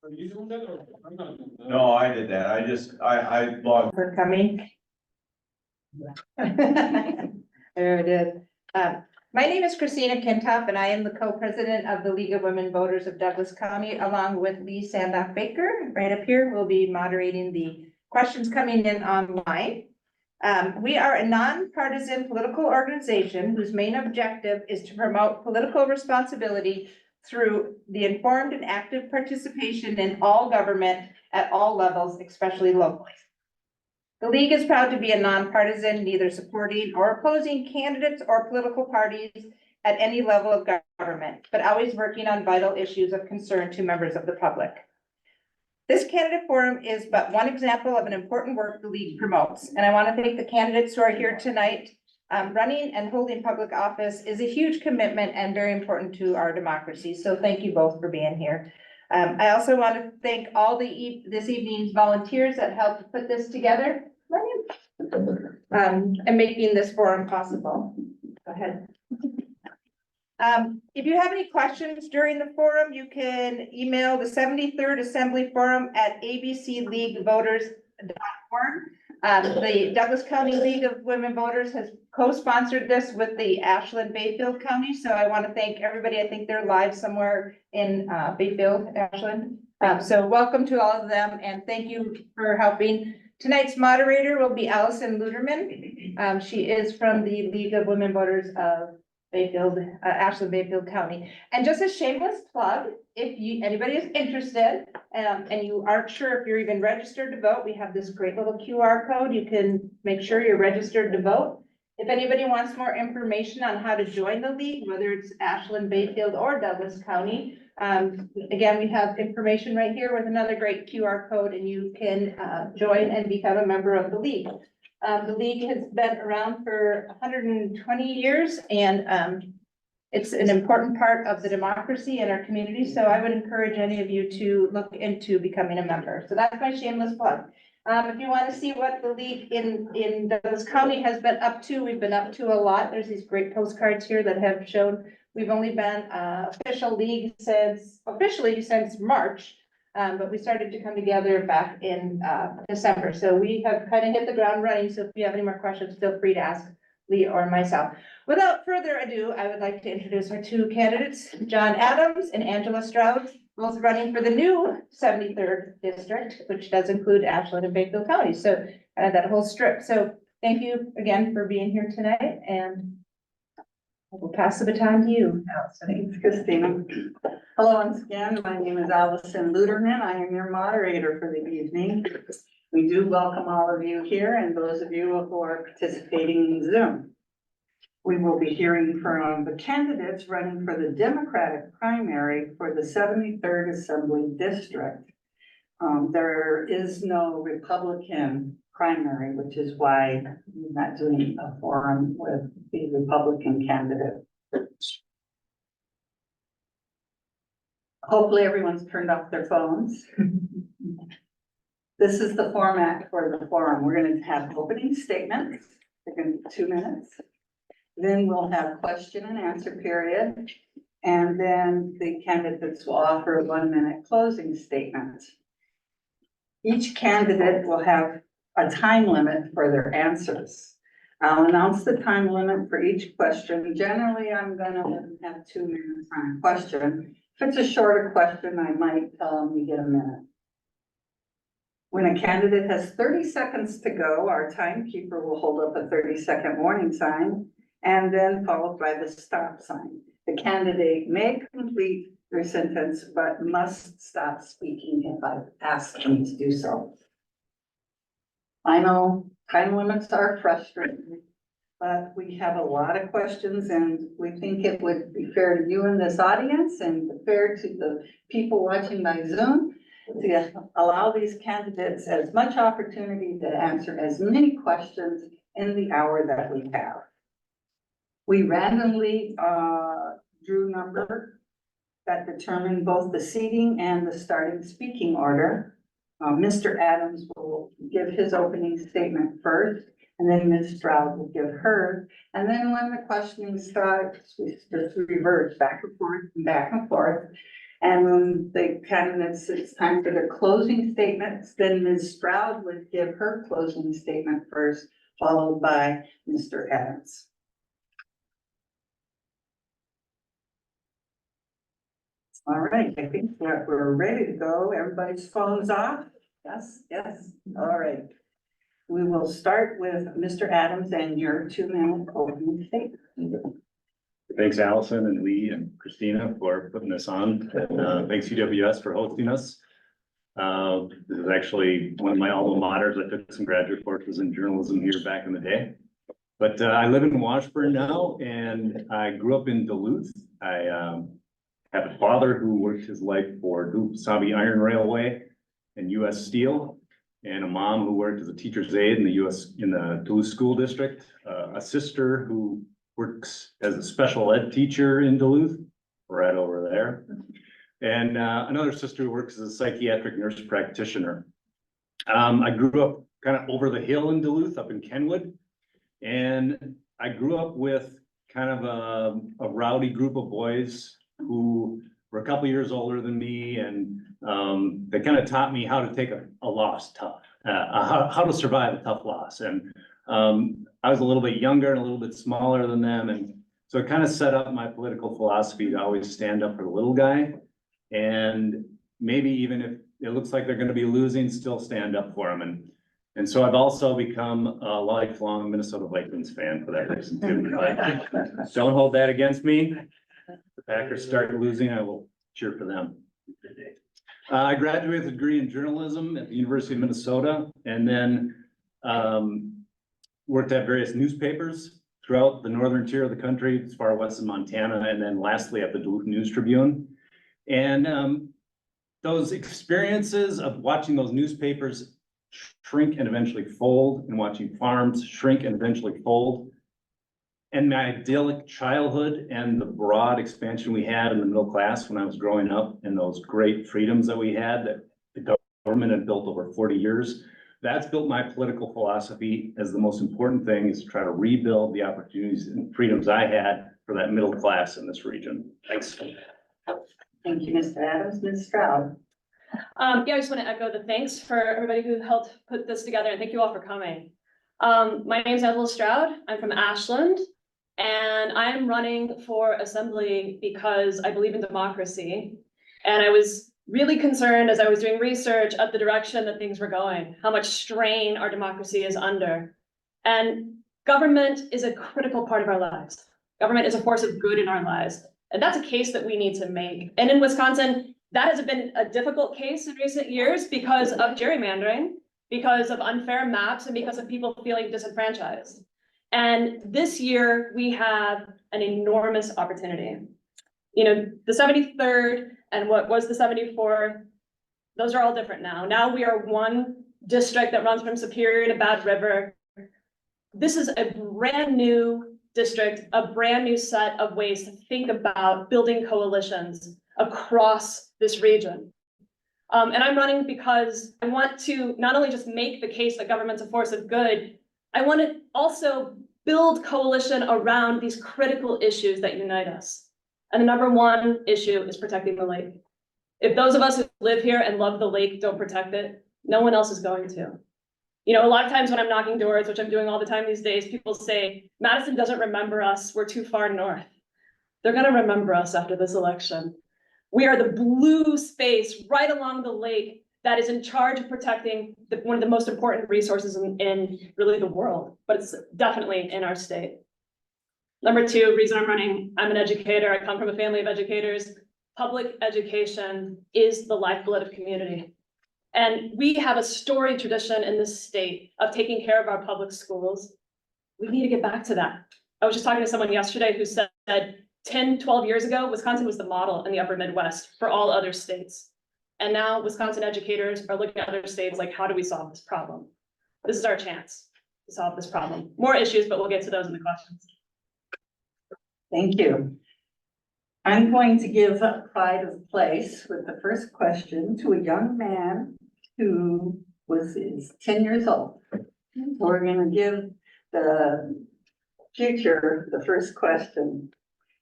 Are you doing that or I'm not doing that? No, I did that. I logged. For coming. There it is. My name is Christina Kintop, and I am the co-president of the League of Women Voters of Douglas County, along with Lee Sandoff Baker. Right up here, we'll be moderating the questions coming in online. We are a nonpartisan political organization whose main objective is to promote political responsibility through the informed and active participation in all government at all levels, especially locally. The League is proud to be a nonpartisan, neither supporting or opposing candidates or political parties at any level of government, but always working on vital issues of concern to members of the public. This candidate forum is but one example of an important work the League promotes, and I want to thank the candidates who are here tonight. Running and holding public office is a huge commitment and very important to our democracy, so thank you both for being here. I also want to thank all this evening's volunteers that helped put this together and making this forum possible. Go ahead. If you have any questions during the forum, you can email the 73rd Assembly Forum at abcleaguevoters.org. The Douglas County League of Women Voters has co-sponsored this with the Ashland-Bayfield County, so I want to thank everybody. I think they're live somewhere in Bayfield, Ashland. So welcome to all of them, and thank you for helping. Tonight's moderator will be Allison Luderman. She is from the League of Women Voters of Bayfield, Ashland-Bayfield County. And just a shameless plug, if anybody is interested, and you aren't sure if you're even registered to vote, we have this great little QR code. You can make sure you're registered to vote. If anybody wants more information on how to join the League, whether it's Ashland, Bayfield, or Douglas County, again, we have information right here with another great QR code, and you can join and become a member of the League. The League has been around for 120 years, and it's an important part of the democracy in our community. So I would encourage any of you to look into becoming a member. So that's my shameless plug. If you want to see what the League in Douglas County has been up to, we've been up to a lot. There's these great postcards here that have shown we've only been official League officially since March. But we started to come together back in December. So we have kind of hit the ground running. So if you have any more questions, feel free to ask Lee or myself. Without further ado, I would like to introduce our two candidates, John Adams and Angela Stroud, both running for the new 73rd district, which does include Ashland and Bayfield County. So that whole strip. So thank you again for being here tonight, and we'll pass the baton to you, Allison. Thanks, Christina. Hello once again, my name is Allison Luderman. I am your moderator for the evening. We do welcome all of you here and those of you who are participating in Zoom. We will be hearing from the candidates running for the Democratic primary for the 73rd Assembly District. There is no Republican primary, which is why we're not doing a forum with the Republican candidate. Hopefully everyone's turned off their phones. This is the format for the forum. We're going to have opening statements. They're going to be 2 minutes. Then we'll have question and answer period. And then the candidates will offer a 1-minute closing statement. Each candidate will have a time limit for their answers. I'll announce the time limit for each question. Generally, I'm going to have 2 minutes on a question. If it's a shorter question, I might tell them you get a minute. When a candidate has 30 seconds to go, our timekeeper will hold up a 30-second warning sign and then followed by the stop sign. The candidate may complete their sentence, but must stop speaking if I've asked them to do so. I know time limits are frustrating, but we have a lot of questions, and we think it would be fair to you in this audience and fair to the people watching by Zoom to allow these candidates as much opportunity to answer as many questions in the hour that we have. We randomly drew number that determined both the seating and the starting speaking order. Mr. Adams will give his opening statement first, and then Ms. Stroud will give hers. And then when the questioning starts, we just reverse back and forth and back and forth. And when the candidates, it's time for their closing statements, then Ms. Stroud would give her closing statement first, followed by Mr. Adams. All right, I think we're ready to go. Everybody's phones off? Yes, yes, all right. We will start with Mr. Adams and your 2-minute opening statement. Thanks, Allison and Lee and Christina for putting this on. And, thanks UWS for hosting us. This is actually one of my alma maters. I took some graduate courses in journalism here back in the day. But I live in Washburn now, and I grew up in Duluth. I have a father who worked his life for Duluth Sabi Iron Railway and US Steel, and a mom who worked as a teacher's aide in the Duluth School District, a sister who works as a special ed teacher in Duluth, right over there. And another sister who works as a psychiatric nurse practitioner. I grew up kind of over the hill in Duluth, up in Kenwood. And I grew up with kind of a rowdy group of boys who were a couple years older than me. And they kind of taught me how to take a loss tough, how to survive a tough loss. And I was a little bit younger and a little bit smaller than them. And so it kind of set up my political philosophy to always stand up for the little guy. And maybe even if it looks like they're going to be losing, still stand up for them. And so I've also become a lifelong Minnesota Vikings fan for that reason too. But don't hold that against me. If the Packers start losing, I will cheer for them. I graduated with a degree in journalism at the University of Minnesota, and then worked at various newspapers throughout the northern tier of the country, as far west as Montana, and then lastly at the Duluth News Tribune. And those experiences of watching those newspapers shrink and eventually fold, and watching farms shrink and eventually fold, and my idyllic childhood and the broad expansion we had in the middle class when I was growing up, and those great freedoms that we had that the government had built over 40 years, that's built my political philosophy as the most important thing, is to try to rebuild the opportunities and freedoms I had for that middle class in this region. Thanks. Thank you, Mr. Adams. Ms. Stroud. Yeah, I just want to echo the thanks for everybody who helped put this together, and thank you all for coming. My name is Stroud. I'm from Ashland, and I am running for assembly because I believe in democracy. And I was really concerned as I was doing research of the direction that things were going, how much strain our democracy is under. And government is a critical part of our lives. Government is a force of good in our lives. And that's a case that we need to make. And in Wisconsin, that has been a difficult case in recent years because of gerrymandering, because of unfair maps, and because of people feeling disenfranchised. And this year we have an enormous opportunity. You know, the 73rd and what was the 74th, those are all different now. Now we are one district that runs from Superior to Bad River. This is a brand new district, a brand new set of ways to think about building coalitions across this region. And I'm running because I want to not only just make the case that government's a force of good, I want to also build coalition around these critical issues that unite us. And the number one issue is protecting the lake. If those of us who live here and love the lake don't protect it, no one else is going to. You know, a lot of times when I'm knocking doors, which I'm doing all the time these days, people say, Madison doesn't remember us, we're too far north. They're gonna remember us after this election. We are the blue space right along the lake that is in charge of protecting one of the most important resources in really the world, but it's definitely in our state. Number two, reason I'm running, I'm an educator. I come from a family of educators. Public education is the lifeblood of community. And we have a storied tradition in this state of taking care of our public schools. We need to get back to that. I was just talking to someone yesterday who said 10, 12 years ago, Wisconsin was the model in the upper Midwest for all other states. And now Wisconsin educators are looking at other states like, how do we solve this problem? This is our chance to solve this problem. More issues, but we'll get to those in the questions. Thank you. I'm going to give pride of place with the first question to a young man who is 10 years old. So we're going to give the future the first question.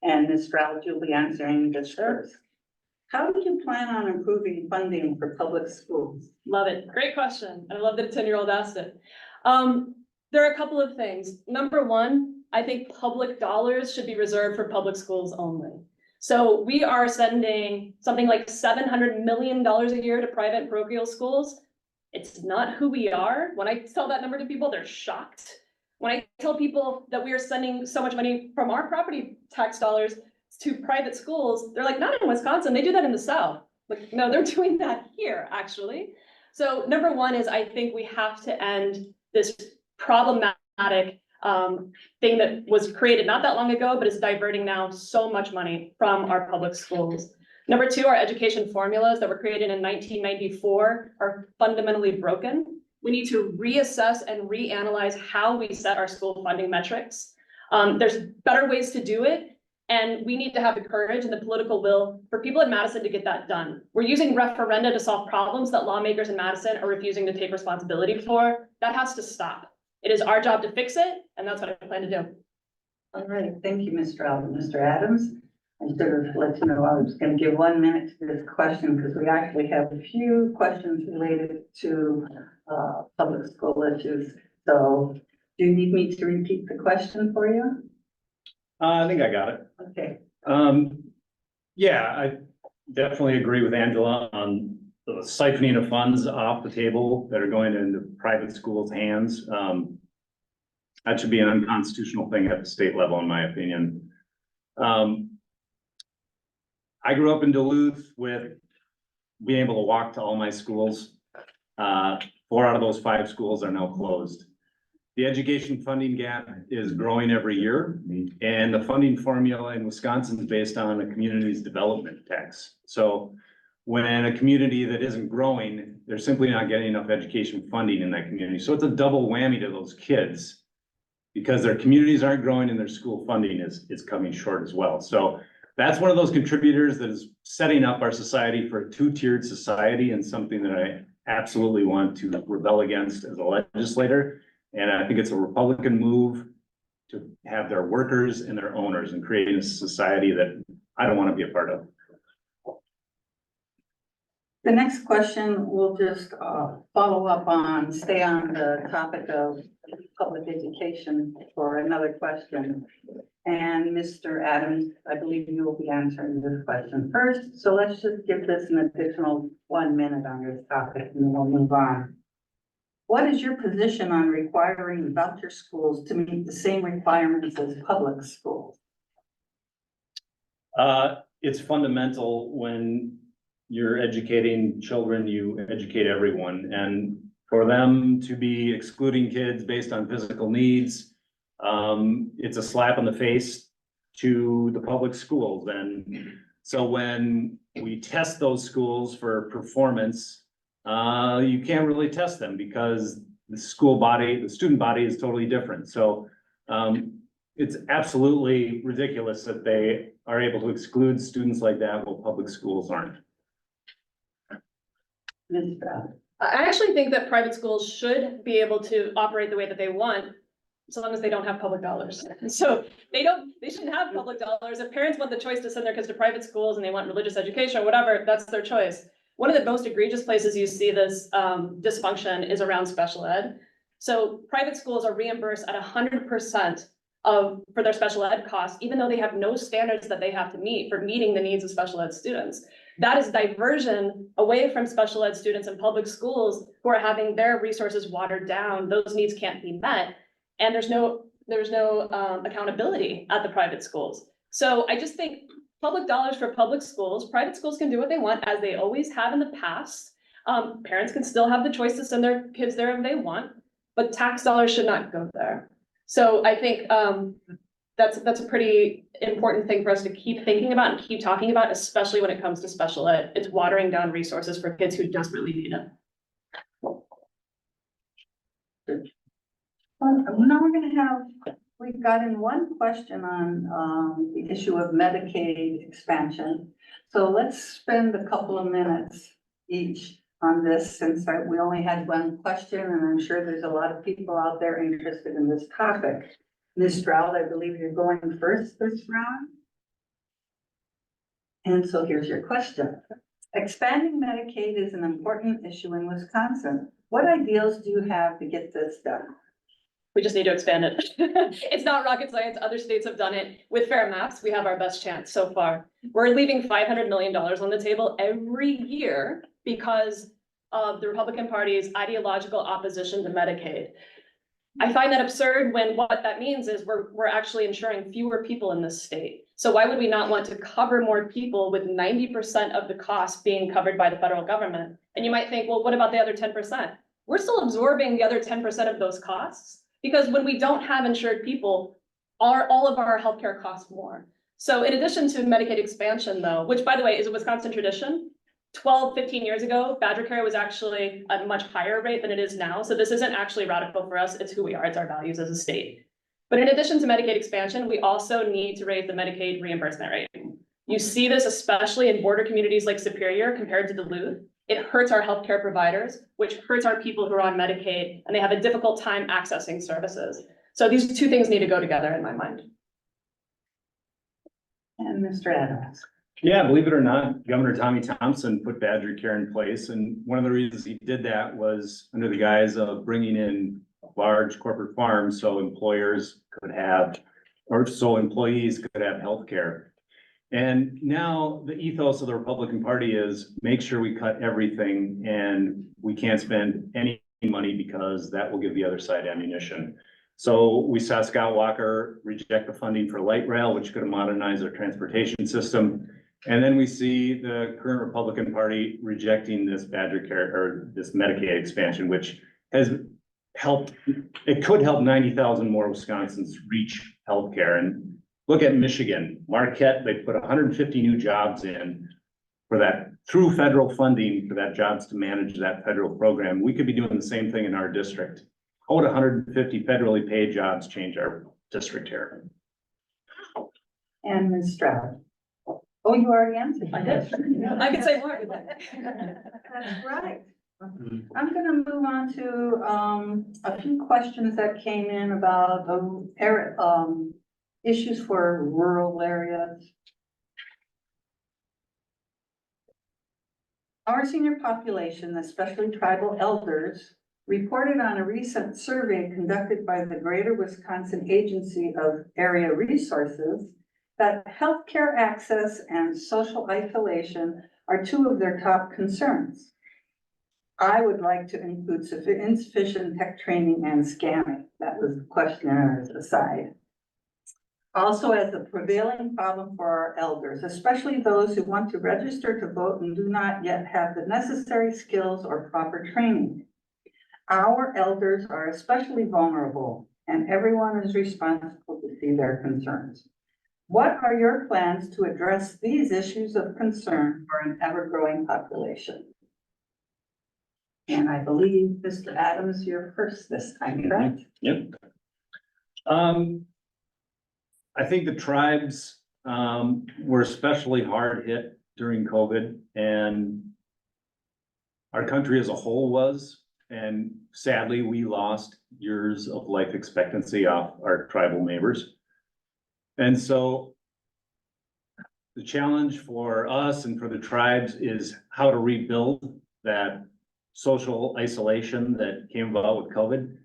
And Ms. Stroud, you'll be answering this first. How do you plan on improving funding for public schools? Love it. Great question. I love that a 10-year-old asked it. There are a couple of things. Number one, I think public dollars should be reserved for public schools only. So we are sending something like $700 million a year to private and parochial schools. It's not who we are. When I tell that number to people, they're shocked. When I tell people that we are sending so much money from our property tax dollars to private schools, they're like, not in Wisconsin, they do that in the South. Like, no, they're doing that here, actually. So number one is I think we have to end this problematic thing that was created not that long ago, but is diverting now so much money from our public schools. Number two, our education formulas that were created in 1994 are fundamentally broken. We need to reassess and reanalyze how we set our school funding metrics. There's better ways to do it. And we need to have the courage and the political will for people in Madison to get that done. We're using referenda to solve problems that lawmakers in Madison are refusing to take responsibility for. That has to stop. It is our job to fix it, and that's what I plan to do. All right, thank you, Ms. Stroud. Mr. Adams, I should have let you know I was going to give 1 minute to this question because we actually have a few questions related to public school issues. So do you need me to repeat the question for you? I think I got it. Okay. Yeah, I definitely agree with Angela on the siphoning of funds off the table that are going into private schools' hands. That should be an unconstitutional thing at the state level, in my opinion. I grew up in Duluth with being able to walk to all my schools. 4 out of those 5 schools are now closed. The education funding gap is growing every year, and the funding formula in Wisconsin is based on a community's development tax. So when a community that isn't growing, they're simply not getting enough education funding in that community. So it's a double whammy to those kids because their communities aren't growing and their school funding is coming short as well. So that's one of those contributors that is setting up our society for a 2-tiered society, and something that I absolutely want to rebel against as a legislator. And I think it's a Republican move to have their workers and their owners and creating a society that I don't want to be a part of. The next question will just follow up on, stay on the topic of public education for another question. And Mr. Adams, I believe you will be answering this question first. So let's just give this an additional 1 minute on this topic and then we'll move on. What is your position on requiring voucher schools to meet the same requirements as public schools? It's fundamental when you're educating children, you educate everyone. And for them to be excluding kids based on physical needs, it's a slap in the face to the public schools. And so when we test those schools for performance, you can't really test them because the student body is totally different. So it's absolutely ridiculous that they are able to exclude students like that while public schools aren't. Ms. Stroud. I actually think that private schools should be able to operate the way that they want, so long as they don't have public dollars. So they shouldn't have public dollars. If parents want the choice to send their kids to private schools and they want religious education or whatever, that's their choice. One of the most egregious places you see this dysfunction is around special ed. So private schools are reimbursed at 100% for their special ed costs, even though they have no standards that they have to meet for meeting the needs of special ed students. That is diversion away from special ed students in public schools who are having their resources watered down. Those needs can't be met. And there's no accountability at the private schools. So I just think public dollars for public schools, private schools can do what they want as they always have in the past. Parents can still have the choice to send their kids there if they want, but tax dollars should not go there. So I think that's a pretty important thing for us to keep thinking about and keep talking about, especially when it comes to special ed. It's watering down resources for kids who desperately need it. Now we've gotten one question on the issue of Medicaid expansion. So let's spend a couple of minutes each on this, since we only had one question, and I'm sure there's a lot of people out there interested in this topic. Ms. Stroud, I believe you're going first this round. And so here's your question. Expanding Medicaid is an important issue in Wisconsin. What ideals do you have to get this done? We just need to expand it. It's not rocket science. Other states have done it. With fair maps, we have our best chance so far. We're leaving $500 million on the table every year because of the Republican Party's ideological opposition to Medicaid. I find that absurd when what that means is we're actually insuring fewer people in this state. So why would we not want to cover more people with 90% of the cost being covered by the federal government? And you might think, well, what about the other 10%? We're still absorbing the other 10% of those costs. Because when we don't have insured people, all of our healthcare costs more. So in addition to Medicaid expansion though, which by the way is a Wisconsin tradition, 12, 15 years ago, Badger Care was actually at a much higher rate than it is now. So this isn't actually radical for us. It's who we are. It's our values as a state. But in addition to Medicaid expansion, we also need to raise the Medicaid reimbursement rate. You see this especially in border communities like Superior compared to Duluth. It hurts our healthcare providers, which hurts our people who are on Medicaid, and they have a difficult time accessing services. So these two things need to go together in my mind. And Mr. Adams. Yeah, believe it or not, Governor Tommy Thompson put Badger Care in place, and one of the reasons he did that was under the guise of bringing in large corporate farms so employers could have, or so employees could have health care. And now the ethos of the Republican Party is make sure we cut everything and we can't spend any money because that will give the other side ammunition. So we saw Scott Walker reject the funding for light rail, which could have modernized our transportation system. And then we see the current Republican Party rejecting this Badger Care or this Medicaid expansion, which has helped, it could help 90,000 more Wisconsins reach healthcare. And look at Michigan, Marquette, they put 150 new jobs in for that through federal funding for that jobs to manage that federal program. We could be doing the same thing in our district. How would 150 federally paid jobs change our district here? And Ms. Stroud. Oh, you already answered. I did. I can say more. That's right. I'm gonna move on to a few questions that came in about issues for rural areas. Our senior population, especially tribal elders, reported on a recent survey conducted by the Greater Wisconsin Agency of Area Resources that healthcare access and social isolation are two of their top concerns. I would like to include insufficient tech training and scamming. That was the questionnaires aside. Also, as a prevailing problem for our elders, especially those who want to register to vote and do not yet have the necessary skills or proper training. Our elders are especially vulnerable, and everyone is responsible to see their concerns. What are your plans to address these issues of concern for an ever-growing population? And I believe, Mr. Adams, you're first this time, correct? Yep. I think the tribes were especially hard hit during COVID, and our country as a whole was. And sadly, we lost years of life expectancy off our tribal neighbors. And so the challenge for us and for the tribes is how to rebuild that social isolation that came about with COVID.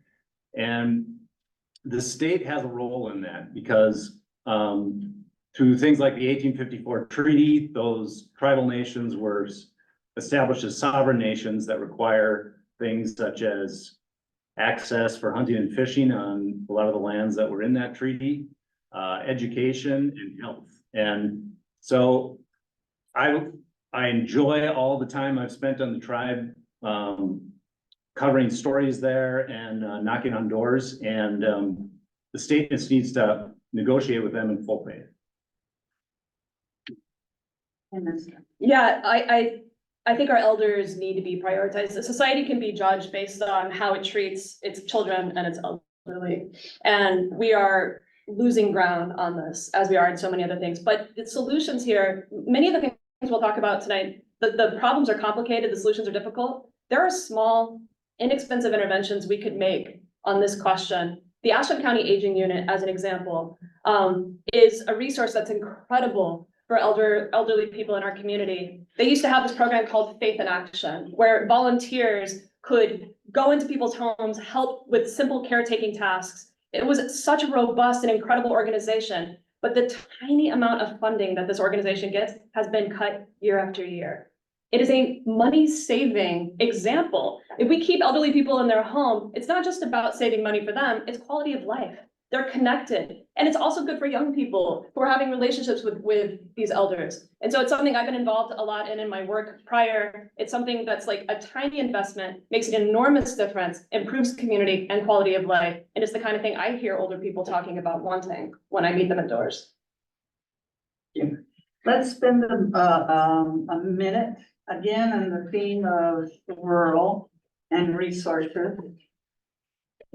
And the state has a role in that because through things like the 1854 treaty, those tribal nations were established as sovereign nations that require things such as access for hunting and fishing on a lot of the lands that were in that treaty, education and health. And so I enjoy all the time I've spent on the tribe, covering stories there and knocking on doors, and the state just needs to negotiate with them in full pay. Yeah, I think our elders need to be prioritized. The society can be judged based on how it treats its children and its elderly. And we are losing ground on this, as we are in so many other things. But the solutions here, many of the things we'll talk about tonight, the problems are complicated, the solutions are difficult. There are small, inexpensive interventions we could make on this question. The Ashland County Aging Unit, as an example, is a resource that's incredible for elderly people in our community. They used to have this program called Faith in Action, where volunteers could go into people's homes, help with simple caretaking tasks. It was such a robust and incredible organization, but the tiny amount of funding that this organization gets has been cut year after year. It is a money-saving example. If we keep elderly people in their home, it's not just about saving money for them, it's quality of life. They're connected. And it's also good for young people who are having relationships with these elders. And so it's something I've been involved a lot in my work prior. It's something that's like a tiny investment, makes an enormous difference, improves community and quality of life. And it's the kind of thing I hear older people talking about wanting when I meet them at doors. Let's spend a minute again on the theme of rural and resources.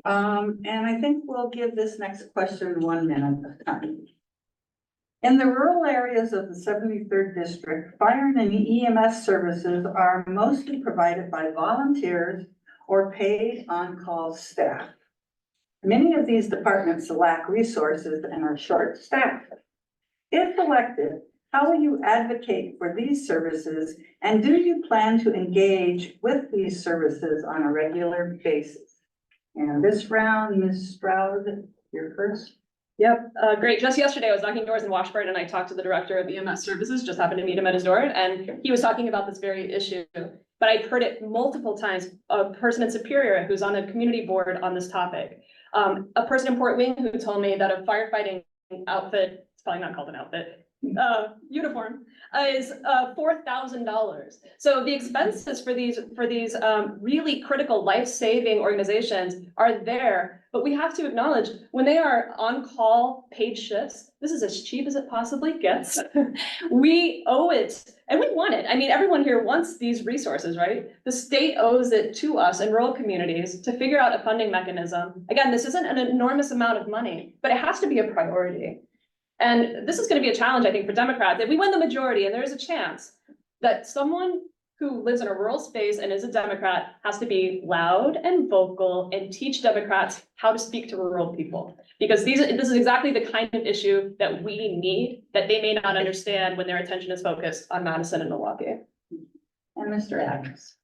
And I think we'll give this next question 1 minute of time. In the rural areas of the 73rd district, fire and EMS services are mostly provided by volunteers or paid on-call staff. Many of these departments lack resources and are short-staffed. If elected, how will you advocate for these services, and do you plan to engage with these services on a regular basis? And this round, Ms. Stroud, you're first. Yep, great. Just yesterday, I was knocking doors in Washburn and I talked to the director of EMS services, just happened to meet him at his door, and he was talking about this very issue. But I've heard it multiple times, a person in Superior who's on a community board on this topic. A person in Port Wing who told me that a firefighting outfit, it's probably not called an outfit, uniform is $4,000. So the expenses for these really critical life-saving organizations are there, but we have to acknowledge when they are on call paid shifts, this is as cheap as it possibly gets. We owe it and we want it. I mean, everyone here wants these resources, right? The state owes it to us in rural communities to figure out a funding mechanism. Again, this isn't an enormous amount of money, but it has to be a priority. And this is going to be a challenge, I think, for Democrats. If we win the majority, and there is a chance that someone who lives in a rural space and is a Democrat has to be loud and vocal and teach Democrats how to speak to rural people. Because this is exactly the kind of issue that we need, that they may not understand when their attention is focused on Madison and Milwaukee. And Mr. Adams.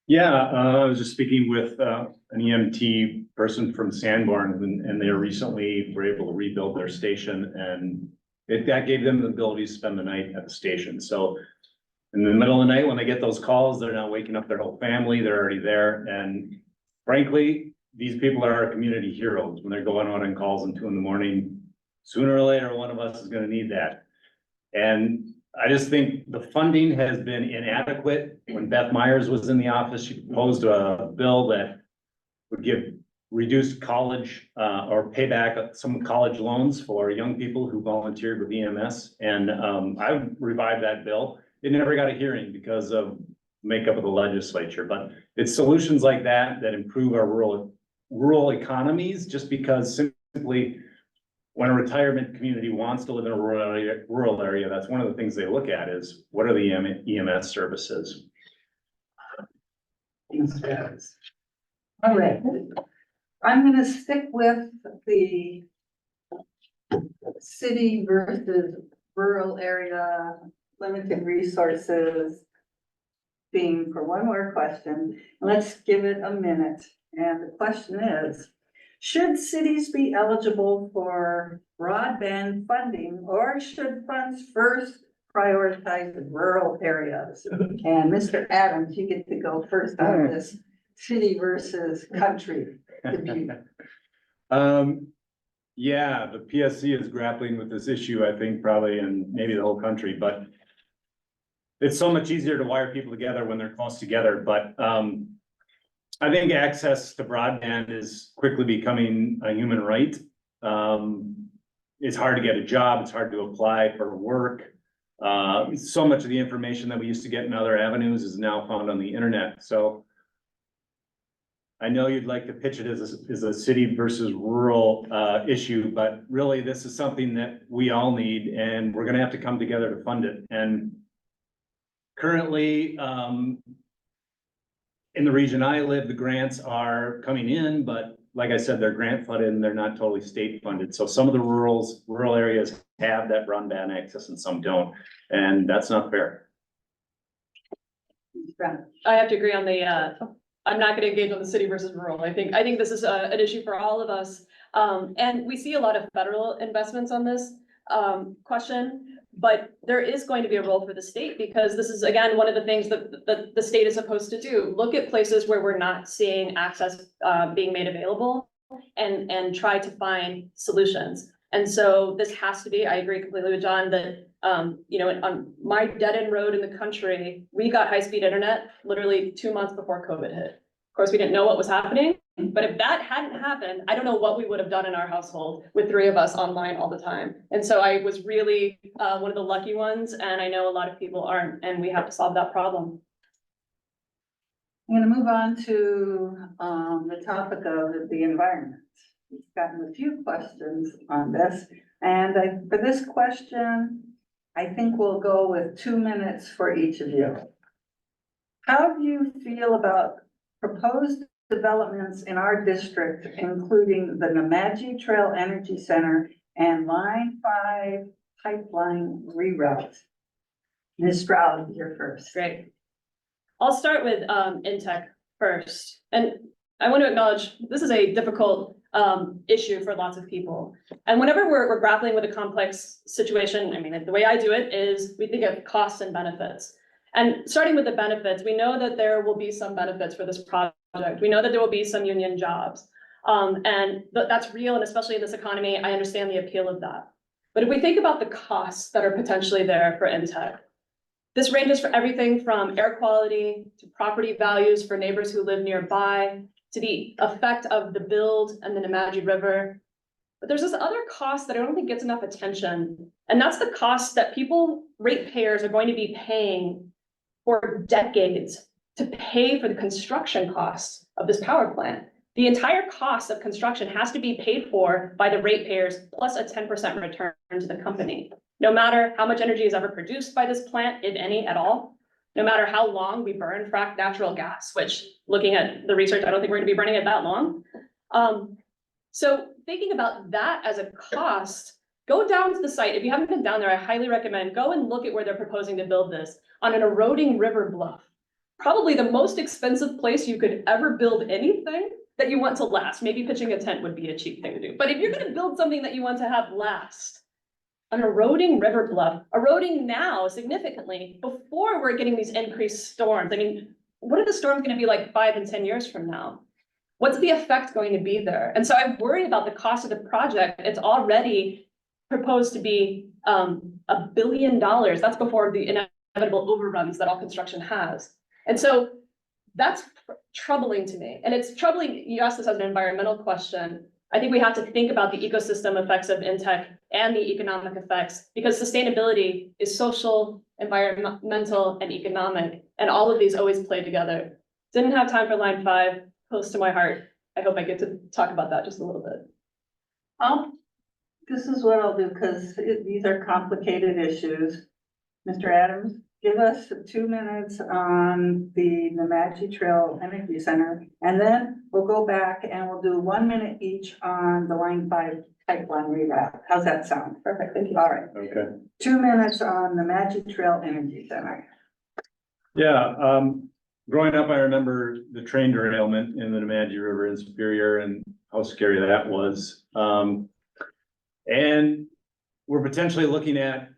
Yeah, I was just speaking with an EMT person from Sanborn, and they recently were able to rebuild their station, and that gave them the ability to spend the night at the station. So in the middle of the night, when they get those calls, they're not waking up their whole family, they're already there. And frankly, these people are our community heroes. When they're going out on calls at 2 a.m, sooner or later, one of us is gonna need that. And I just think the funding has been inadequate. When Beth Myers was in the office, she proposed a bill that would give reduced college or pay back some college loans for young people who volunteered with EMS. And I revived that bill. It never got a hearing because of makeup of the legislature, but it's solutions like that that improve our rural economies, just because simply when a retirement community wants to live in a rural area, that's one of the things they look at is what are the EMS services? All right, I'm gonna stick with the city versus rural area, limited resources theme for one more question. Let's give it a minute. And the question is, should cities be eligible for broadband funding, or should funds first prioritize the rural areas? And Mr. Adams, you get to go first on this city versus country debate. Yeah, the PSC is grappling with this issue, I think, probably in maybe the whole country, but it's so much easier to wire people together when they're close together. But I think access to broadband is quickly becoming a human right. It's hard to get a job. It's hard to apply for work. So much of the information that we used to get in other avenues is now found on the internet. So I know you'd like to pitch it as a city versus rural issue, but really this is something that we all need, and we're gonna have to come together to fund it. And currently, in the region I live, the grants are coming in, but like I said, they're grant funded and they're not totally state funded. So some of the rural areas have that broadband access and some don't, and that's not fair. I have to agree on the, I'm not gonna engage on the city versus rural. I think this is an issue for all of us. And we see a lot of federal investments on this, question. But there is going to be a role for the state because this is, again, one of the things that the state is supposed to do. Look at places where we're not seeing access, being made available and try to find solutions. And so this has to be, I agree completely with John that, you know, on my dead end road in the country, we got high-speed internet literally 2 months before COVID hit. Of course, we didn't know what was happening, but if that hadn't happened, I don't know what we would have done in our household with 3 of us online all the time. And so I was really, one of the lucky ones, and I know a lot of people aren't, and we have to solve that problem. I'm gonna move on to, the topic of the environment. We've gotten a few questions on this, and for this question, I think we'll go with 2 minutes for each of you. How do you feel about proposed developments in our district, including the Nemadji Trail Energy Center and Line 5 pipeline reroute? Ms. Stroud, you're first. Great. I'll start with Intech first. And I want to acknowledge this is a difficult issue for lots of people. And whenever we're grappling with a complex situation, I mean, the way I do it is we think of costs and benefits. And starting with the benefits, we know that there will be some benefits for this project. We know that there will be some union jobs. And that's real, and especially in this economy, I understand the appeal of that. But if we think about the costs that are potentially there for Intech, this ranges for everything from air quality to property values for neighbors who live nearby, to the effect of the build and the Nemadji River. But there's this other cost that I don't think gets enough attention, and that's the cost that ratepayers are going to be paying for decades to pay for the construction costs of this power plant. The entire cost of construction has to be paid for by the ratepayers plus a 10% return to the company. No matter how much energy is ever produced by this plant, if any at all, no matter how long we burn fracked natural gas, which looking at the research, I don't think we're gonna be burning it that long. So thinking about that as a cost, go down to the site. If you haven't been down there, I highly recommend go and look at where they're proposing to build this on an eroding river bluff. Probably the most expensive place you could ever build anything that you want to last. Maybe pitching a tent would be a cheap thing to do. But if you're gonna build something that you want to have last, an eroding river bluff, eroding now significantly before we're getting these increased storms. I mean, what are the storms gonna be like 5 and 10 years from now? What's the effect going to be there? And so I worry about the cost of the project. It's already proposed to be $1 billion. That's before the inevitable overruns that all construction has. And so that's troubling to me. And it's troubling, you asked this as an environmental question. I think we have to think about the ecosystem effects of Intech and the economic effects, because sustainability is social, environmental, and economic, and all of these always play together. Didn't have time for line 5, close to my heart. I hope I get to talk about that just a little bit. This is what I'll do, because these are complicated issues. Mr. Adams, give us 2 minutes on the Nemadji Trail Energy Center, and then we'll go back and we'll do 1 minute each on the Line 5 pipeline reroute. How's that sound? Perfect, thank you. All right, Okay. 2 minutes on the Nemadji Trail Energy Center. Yeah, growing up, I remember the train derailment in the Nemadji River in Superior and how scary that was. And we're potentially looking at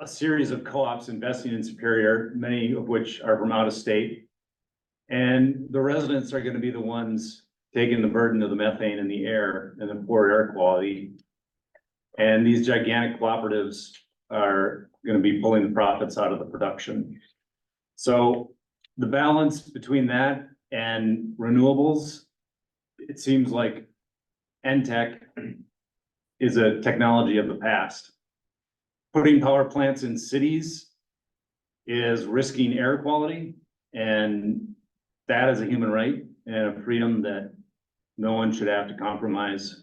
a series of co-ops investing in Superior, many of which are from out of state. And the residents are gonna be the ones taking the burden of the methane in the air and the poor air quality. And these gigantic cooperatives are gonna be pulling the profits out of the production. So the balance between that and renewables, it seems like NTech is a technology of the past. Putting power plants in cities is risking air quality, and that is a human right and a freedom that no one should have to compromise.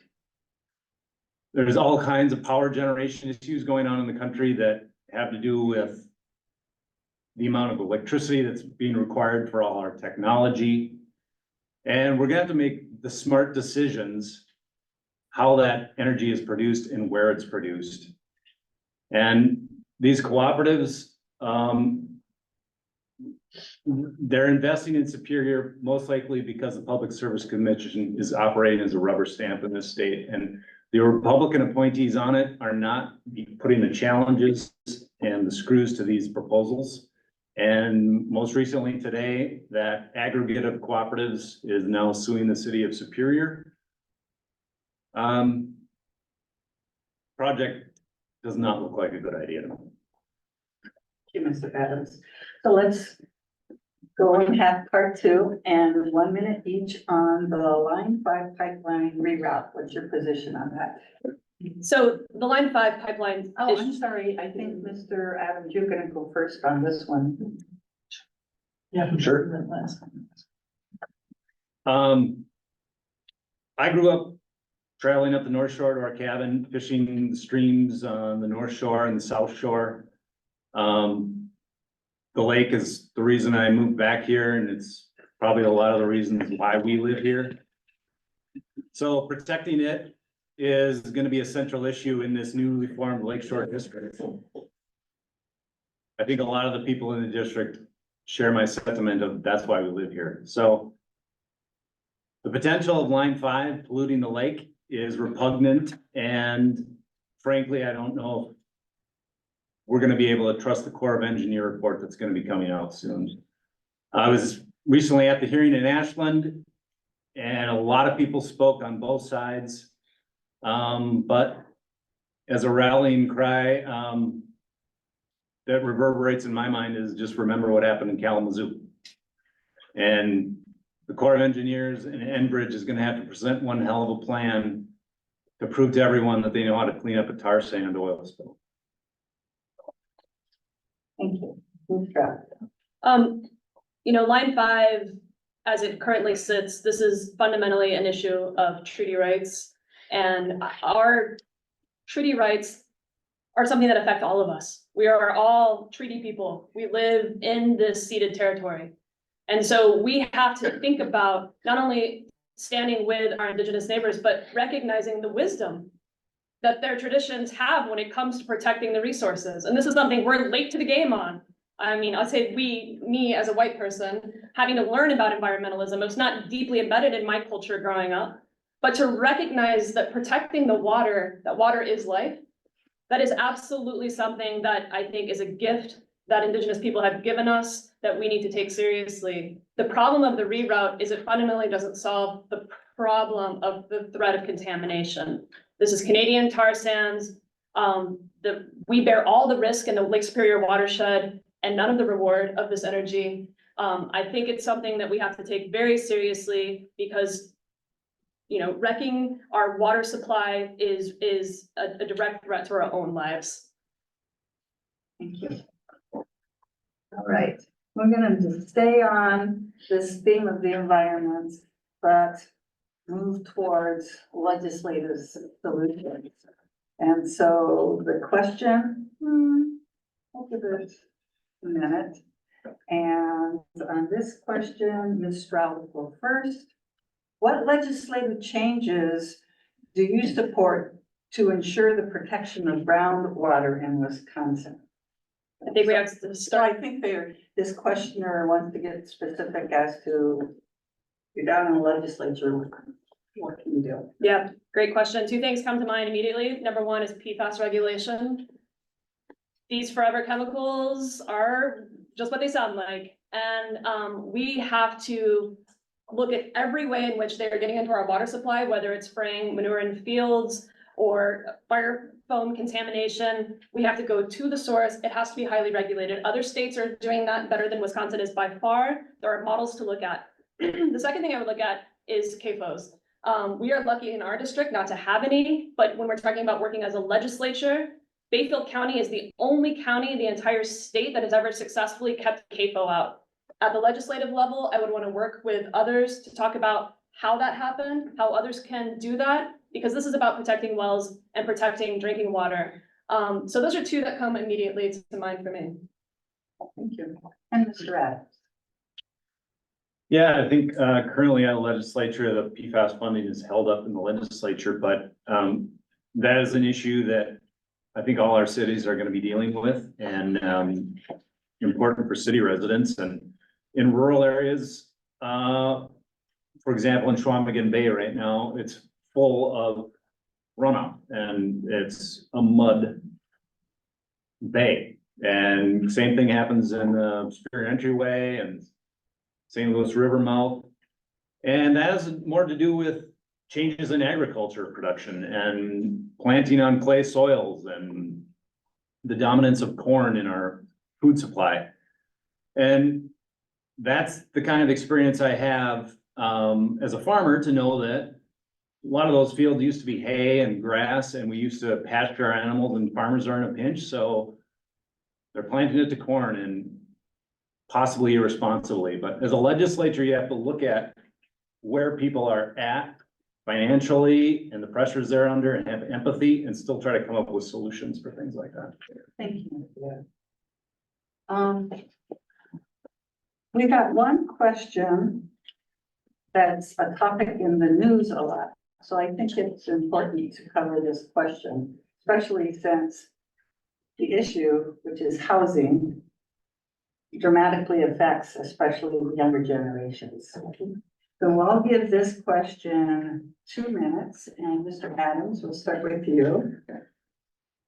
There's all kinds of power generation issues going on in the country that have to do with the amount of electricity that's being required for all our technology. And we're gonna have to make the smart decisions how that energy is produced and where it's produced. And these cooperatives, they're investing in Superior most likely because the Public Service Commission is operating as a rubber stamp in this state. And the Republican appointees on it are not putting the challenges and the screws to these proposals. And most recently today, that aggregate of cooperatives is now suing the city of Superior. Project does not look like a good idea to me. Thank you, Mr. Adams. So let's go and have part two and 1 minute each on the Line 5 pipeline reroute. What's your position on that? So the Line 5 pipeline. Oh, I'm sorry. I think Mr. Adams, you're gonna go first on this one. Yeah, sure. I grew up traveling up the North Shore to our cabin, fishing the streams on the North Shore and the South Shore. The lake is the reason I moved back here, and it's probably a lot of the reasons why we live here. So protecting it is gonna be a central issue in this newly formed Lakeshore District. I think a lot of the people in the district share my sentiment of that's why we live here. So the potential of Line 5 polluting the lake is repugnant, and frankly, I don't know if we're gonna be able to trust the Corps of Engineer report that's gonna be coming out soon. I was recently at the hearing in Ashland, and a lot of people spoke on both sides. But as a rallying cry, that reverberates in my mind is just remember what happened in Kalamazoo. And the Corps of Engineers and Enbridge is gonna have to present one hell of a plan to prove to everyone that they know how to clean up a tar sand oil spill. Thank you. Mr. Adams. Line 5, as it currently sits, this is fundamentally an issue of treaty rights. And our treaty rights are something that affect all of us. We are all treaty people. We live in this ceded territory. And so we have to think about not only standing with our Indigenous neighbors, but recognizing the wisdom that their traditions have when it comes to protecting the resources. And this is something we're late to the game on. I mean, I'll say me as a white person, having to learn about environmentalism, it's not deeply embedded in my culture growing up, but to recognize that protecting the water, that water is life, that is absolutely something that I think is a gift that Indigenous people have given us that we need to take seriously. The problem of the reroute is it fundamentally doesn't solve the problem of the threat of contamination. This is Canadian tar sands. We bear all the risk in the Lake Superior watershed and none of the reward of this energy. I think it's something that we have to take very seriously because, wrecking our water supply is a direct threat to our own lives. Thank you. All right, we're gonna just stay on this theme of the environment, but move towards legislative solutions. And so the question, I'll give it a minute. And on this question, Ms. Stroud will go first. What legislative changes do you support to ensure the protection of groundwater in Wisconsin? I think we have to So start. I think this questioner wants to get specific as to, you're down in the legislature, what can you do? Yeah, great question. Two things come to mind immediately. Number one is PFAS regulation. These forever chemicals are just what they sound like. And we have to look at every way in which they are getting into our water supply, whether it's spraying manure in fields or fire foam contamination. We have to go to the source. It has to be highly regulated. Other states are doing that better than Wisconsin is by far. There are models to look at. The second thing I would look at is CAFOs. We are lucky in our district not to have any, but when we're talking about working as a legislature, Bayfield County is the only county in the entire state that has ever successfully kept CAFO out. At the legislative level, I would want to work with others to talk about how that happened, how others can do that, because this is about protecting wells and protecting drinking water. So those are two that come immediately to mind for me. Thank you. And Mr. Adams. Yeah, I think currently at the legislature, the PFAS funding is held up in the legislature, but that is an issue that I think all our cities are gonna be dealing with and important for city residents and in rural areas. For example, in Chequamegon Bay right now, it's full of runoff and it's a mud bay. And same thing happens in Superior Entryway and St. Louis River mouth. And that has more to do with changes in agriculture production and planting on clay soils and the dominance of corn in our food supply. And that's the kind of experience I have as a farmer to know that a lot of those fields used to be hay and grass and we used to pasture our animals and farmers are in a pinch. So they're planting it to corn and possibly irresponsibly, but as a legislature, you have to look at where people are at financially and the pressures they're under and have empathy and still try to come up with solutions for things like that. Thank you. We got one question that's a topic in the news a lot. So I think it's important to cover this question, especially since the issue, which is housing, dramatically affects especially the younger generations. So I'll give this question 2 minutes, and Mr. Adams, we'll start with you.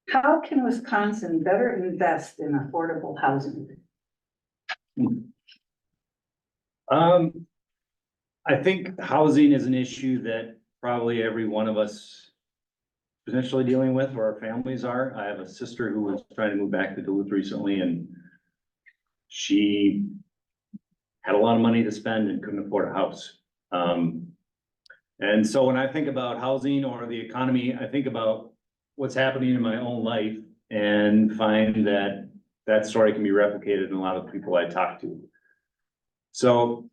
How can Wisconsin better invest in affordable housing? I think housing is an issue that probably every one of us potentially dealing with, or our families are. I have a sister who was trying to move back to Duluth recently and she had a lot of money to spend and couldn't afford a house. And so when I think about housing or the economy, I think about what's happening in my own life and find that that story can be replicated in a lot of people I talk to. So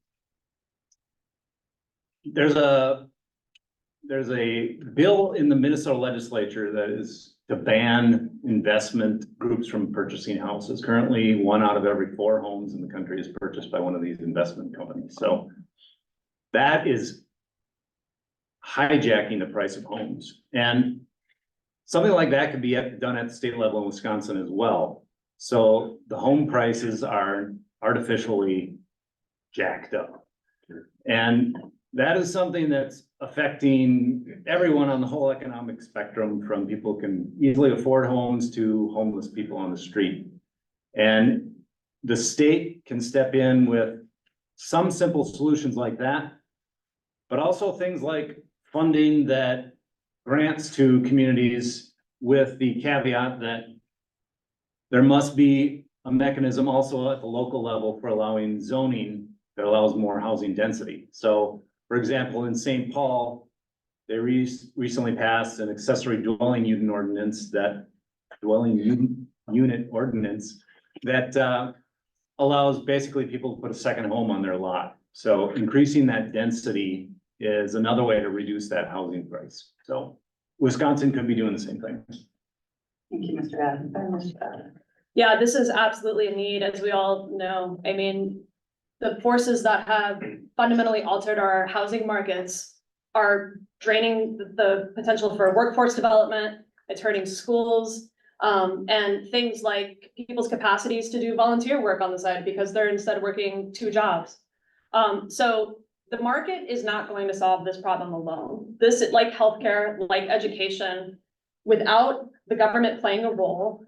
there's a bill in the Minnesota legislature that is to ban investment groups from purchasing houses. Currently, 1 out of every 4 homes in the country is purchased by one of these investment companies. So that is hijacking the price of homes. And something like that could be done at the state level in Wisconsin as well. So the home prices are artificially jacked up. And that is something that's affecting everyone on the whole economic spectrum, from people who can easily afford homes to homeless people on the street. And the state can step in with some simple solutions like that, but also things like funding that grants to communities with the caveat that there must be a mechanism also at the local level for allowing zoning that allows more housing density. So, for example, in St. Paul, they recently passed an accessory dwelling unit ordinance that allows basically people to put a second home on their lot. So increasing that density is another way to reduce that housing price. So Wisconsin could be doing the same thing. Thank you, Mr. Adams. Mr. Adams. Yeah, this is absolutely a need, as we all know. I mean, the forces that have fundamentally altered our housing markets are draining the potential for workforce development. It's hurting schools, and things like people's capacities to do volunteer work on the side because they're instead working 2 jobs. So the market is not going to solve this problem alone. This, like healthcare, like education, without the government playing a role,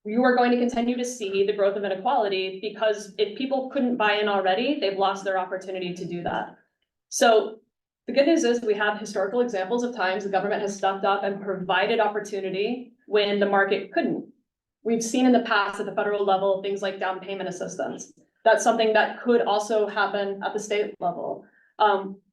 you are going to continue to see the growth of inequality, because if people couldn't buy in already, they've lost their opportunity to do that. So the good news is we have historical examples of times the government has stepped up and provided opportunity when the market couldn't. We've seen in the past at the federal level, things like down payment assistance. That's something that could also happen at the state level.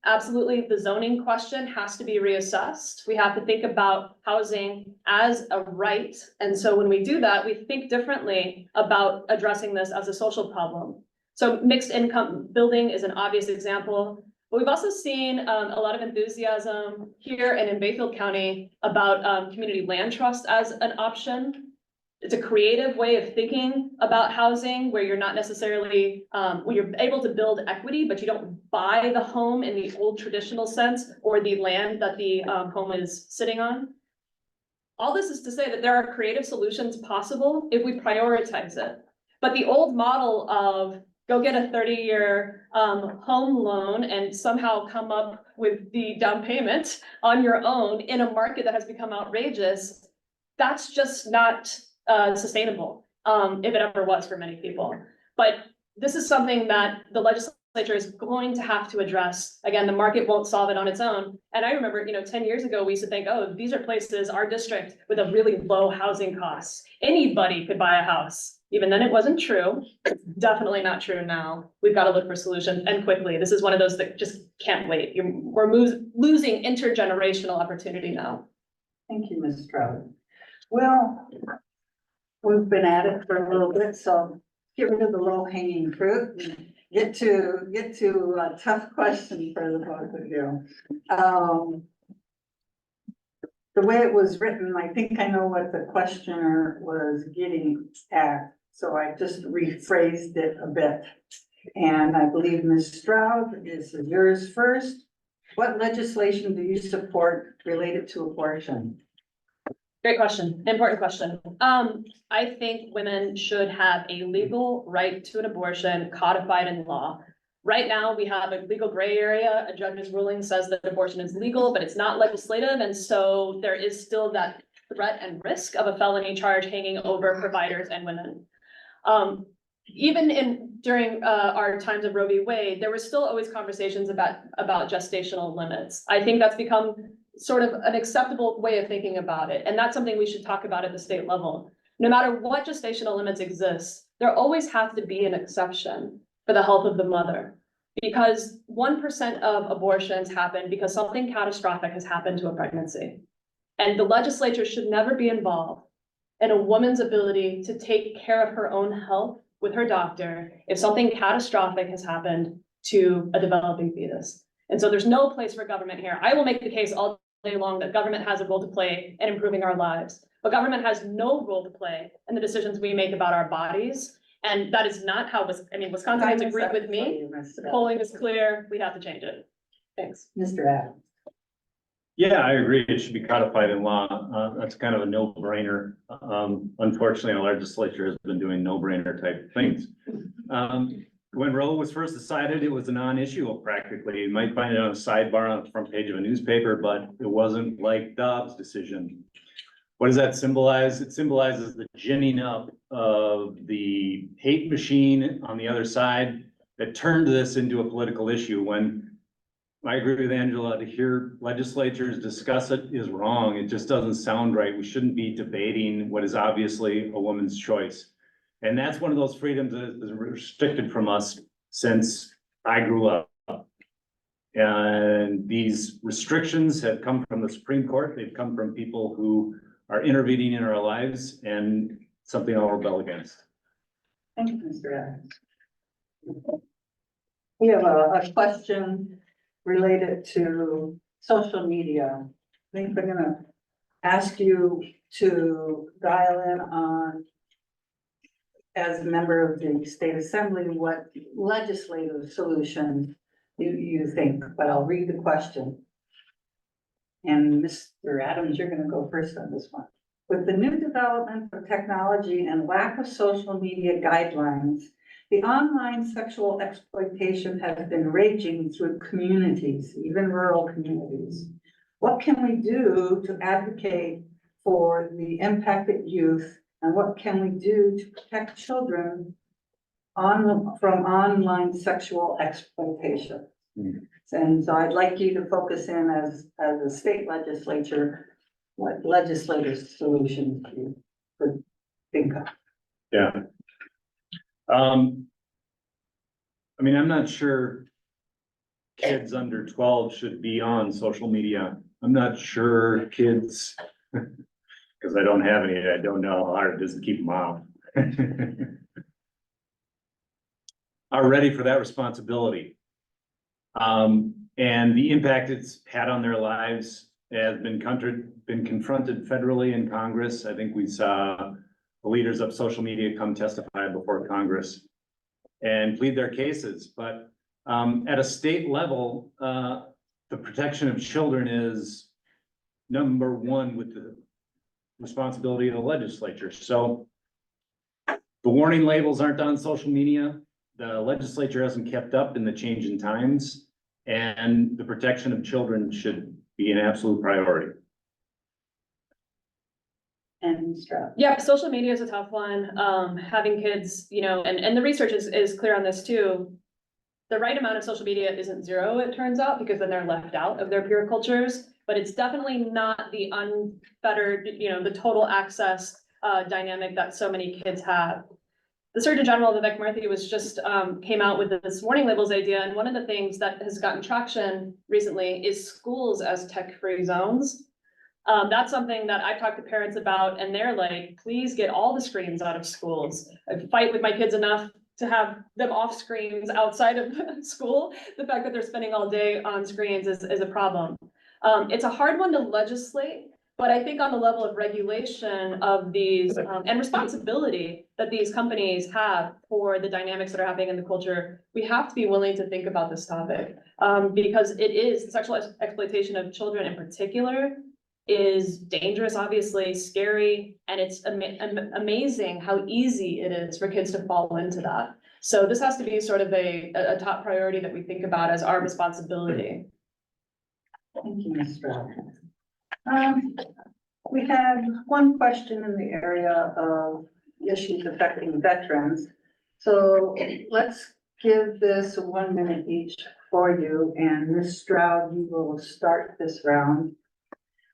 Absolutely, the zoning question has to be reassessed. We have to think about housing as a right. And so when we do that, we think differently about addressing this as a social problem. So mixed income building is an obvious example, but we've also seen a lot of enthusiasm here and in Bayfield County about community land trust as an option. it's a creative way of thinking about housing where you're not necessarily, where you're able to build equity, but you don't buy the home in the old traditional sense or the land that the home is sitting on. All this is to say that there are creative solutions possible if we prioritize it. But the old model of go get a 30-year home loan and somehow come up with the down payment on your own in a market that has become outrageous, that's just not sustainable, if it ever was for many people. But this is something that the legislature is going to have to address. Again, the market won't solve it on its own. And I remember, 10 years ago, we used to think, oh, these are places, our district, with a really low housing costs. Anybody could buy a house. Even then, it wasn't true. It's definitely not true now. We've got to look for solutions, and quickly. This is one of those that just can't wait. We're losing intergenerational opportunity now. Thank you, Ms. Stroud. Well, we've been at it for a little bit, so get rid of the low hanging fruit and get to a tough question for the both of you. The way it was written, I think I know what the questioner was getting at, so I just rephrased it a bit. And I believe Ms. Stroud, this is yours first. What legislation do you support related to abortion? Great question, important question. I think women should have a legal right to an abortion codified in law. Right now, we have a legal gray area. A judge's ruling says that abortion is legal, but it's not legislative. And so there is still that threat and risk of a felony charge hanging over providers and women. Even during our times of Roe v. Wade, there were still always conversations about gestational limits. I think that's become sort of an acceptable way of thinking about it. And that's something we should talk about at the state level. No matter what gestational limits exist, there always has to be an exception for the health of the mother. Because 1% of abortions happen because something catastrophic has happened to a pregnancy. And the legislature should never be involved in a woman's ability to take care of her own health with her doctor if something catastrophic has happened to a developing fetus. And so there's no place for government here. I will make the case all day long that government has a role to play in improving our lives, but government has no role to play in the decisions we make about our bodies. And that is not how, Wisconsin has agreed with me. The polling is clear. We have to change it. Thanks. Mr. Adams. Yeah, I agree. It should be codified in law. That's kind of a no-brainer. Unfortunately, our legislature has been doing no-brainer type things. When Roe was first decided, it was a non-issue practically. You might find it on a sidebar on the front page of a newspaper, but it wasn't like Dobbs' decision. What does that symbolize? It symbolizes the ginning up of the hate machine on the other side that turned this into a political issue. When I agree with Angela, to hear legislatures discuss it is wrong. It just doesn't sound right. We shouldn't be debating what is obviously a woman's choice. And that's one of those freedoms that is restricted from us since I grew up. And these restrictions have come from the Supreme Court. They've come from people who are intervening in our lives, and something I'll rebel against. Thank you, Mr. Adams. We have a question related to social media. I think we're gonna ask you to dial in on, as a member of the state assembly, what legislative solutions you think, but I'll read the question. And Mr. Adams, you're gonna go first on this one. With the new development of technology and lack of social media guidelines, the online sexual exploitation has been raging through communities, even rural communities. What can we do to advocate for the impacted youth, and what can we do to protect children from online sexual exploitation? And so I'd like you to focus in as a state legislature, what legislative solutions you could think of. Yeah. I'm not sure kids under 12 should be on social media. I'm not sure kids, because I don't have any, I don't know how hard it is to keep them off. Are ready for that responsibility. And the impact it's had on their lives has been confronted federally in Congress. I think we saw the leaders of social media come testify before Congress and plead their cases. But at a state level, the protection of children is number one with the responsibility of the legislature. So the warning labels aren't on social media. The legislature hasn't kept up in the change in times, and the protection of children should be an absolute priority. And Stroud. Yeah, social media is a tough one. Having kids, you know, and the research is clear on this too. The right amount of social media isn't zero, it turns out, because then they're left out of their peer cultures, but it's definitely not the unfettered, you know, the total access dynamic that so many kids have. The Surgeon General, Vivek Murthy, was just came out with this warning labels idea, and one of the things that has gotten traction recently is schools as tech-free zones. That's something that I've talked to parents about, and they're like, please get all the screens out of schools. I fight with my kids enough to have them off screens outside of school. The fact that they're spending all day on screens is a problem. It's a hard one to legislate, but I think on the level of regulation of these and responsibility that these companies have for the dynamics that are happening in the culture, we have to be willing to think about this topic because it is sexual exploitation of children in particular is dangerous, obviously, scary, and it's amazing how easy it is for kids to fall into that. So this has to be sort of a top priority that we think about as our responsibility. Thank you, Ms. Stroud. We have one question in the area of issues affecting veterans. So let's give this 1 minute each for you, and Ms. Stroud, you will start this round.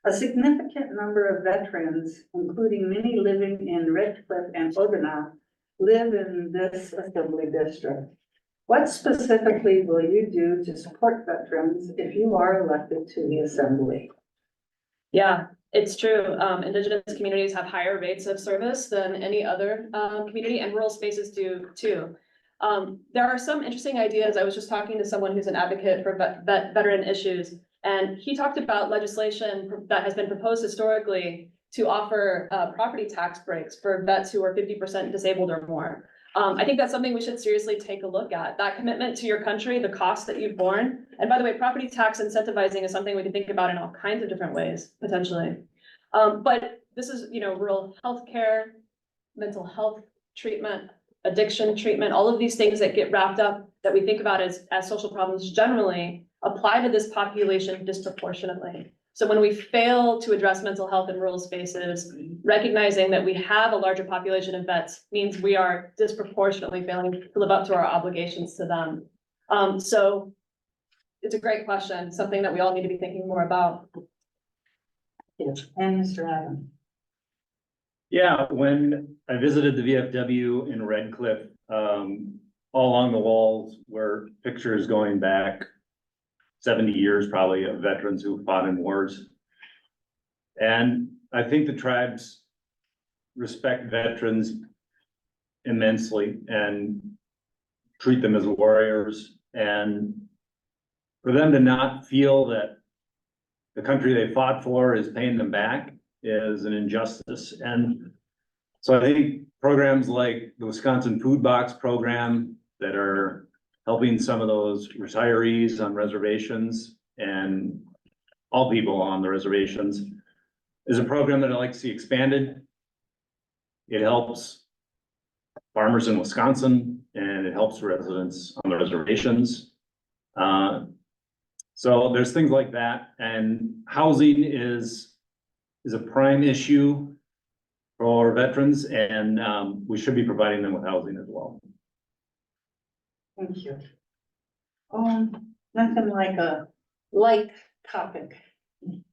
A significant number of veterans, including many living in Red Cliff and Odenah, live in this assembly district. What specifically will you do to support veterans if you are elected to the assembly? Yeah, it's true. Indigenous communities have higher rates of service than any other community, and rural spaces do too. There are some interesting ideas. I was just talking to someone who's an advocate for veteran issues, and he talked about legislation that has been proposed historically to offer property tax breaks for vets who are 50% disabled or more. I think that's something we should seriously take a look at. That commitment to your country, the cost that you've borne. And by the way, property tax incentivizing is something we can think about in all kinds of different ways, potentially. But this is, you know, rural healthcare, mental health treatment, addiction treatment, all of these things that get wrapped up that we think about as social problems generally apply to this population disproportionately. So when we fail to address mental health in rural spaces, recognizing that we have a larger population of vets means we are disproportionately failing to live up to our obligations to them. So it's a great question, something that we all need to be thinking more about. Yes. And Mr. Adams. Yeah, when I visited the VFW in Red Cliff, all along the walls were pictures going back 70 years probably of veterans who fought in wars. And I think the tribes respect veterans immensely and treat them as warriors. And for them to not feel that the country they fought for is paying them back is an injustice. And so I think programs like the Wisconsin Food Box program that are helping some of those retirees on reservations and all people on the reservations is a program that I'd like to see expanded. It helps farmers in Wisconsin and it helps residents on the reservations. So there's things like that, and housing is a prime issue for veterans, and we should be providing them with housing as well. Thank you. Nothing like a light topic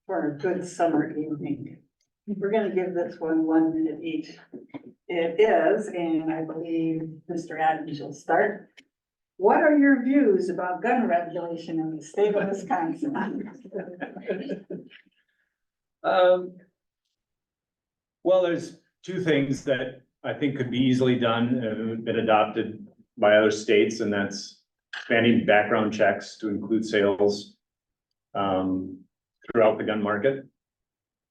for a good summer evening. We're gonna give this one 1 minute each. It is, and I believe Mr. Adams will start. What are your views about gun regulation in the state of Wisconsin? Well, there's two things that I think could be easily done and have been adopted by other states, and that's expanding background checks to include sales throughout the gun market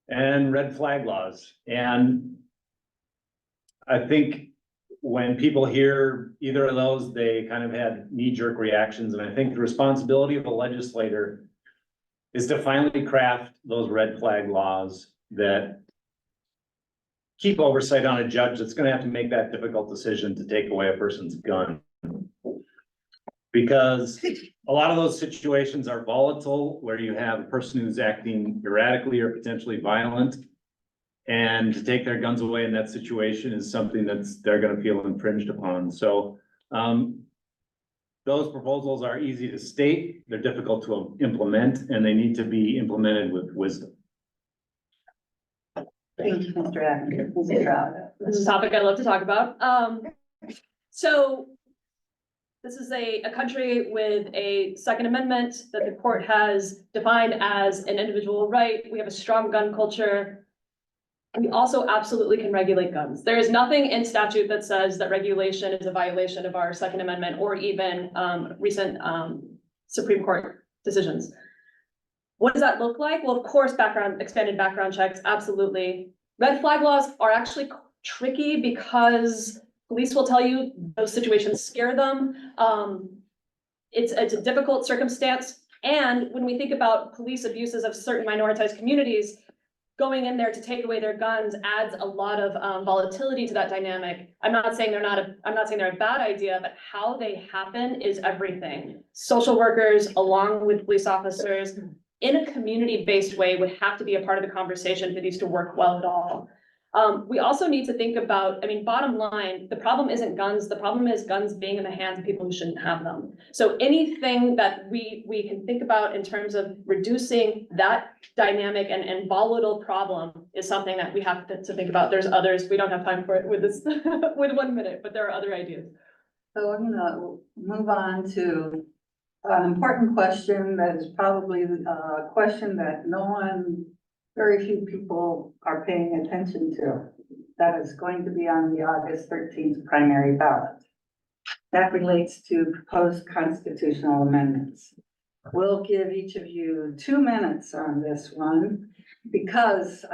and red flag laws. And I think when people hear either of those, they kind of had knee-jerk reactions, and I think the responsibility of a legislator is to finally craft those red flag laws that keep oversight on a judge that's gonna have to make that difficult decision to take away a person's gun. Because a lot of those situations are volatile, where you have a person who's acting erratically or potentially violent. And to take their guns away in that situation is something they're gonna feel infringed upon, so, those proposals are easy to state, they're difficult to implement, and they need to be implemented with wisdom. Thank you, Mr. Adams. Mrs. Stroud. This is a topic I love to talk about. So this is a country with a Second Amendment that the court has defined as an individual right. We have a strong gun culture. We also absolutely can regulate guns. There is nothing in statute that says that regulation is a violation of our Second Amendment or even recent Supreme Court decisions. What does that look like? Well, of course, expanded background checks, absolutely. Red flag laws are actually tricky because police will tell you those situations scare them. It's a difficult circumstance. And when we think about police abuses of certain minoritized communities, going in there to take away their guns adds a lot of volatility to that dynamic. I'm not saying they're a bad idea, but how they happen is everything. Social workers, along with police officers, in a community-based way, would have to be a part of the conversation for these to work well at all. We also need to think about, bottom line, the problem isn't guns, the problem is guns being in the hands of people who shouldn't have them. So anything that we can think about in terms of reducing that dynamic and volatile problem is something that we have to think about. There's others, we don't have time for it with this, with 1 minute, but there are other ideas. So I'm gonna move on to an important question that is probably a question that very few people are paying attention to. That is going to be on the August 13th primary ballot. That relates to proposed constitutional amendments. We'll give each of you 2 minutes on this one because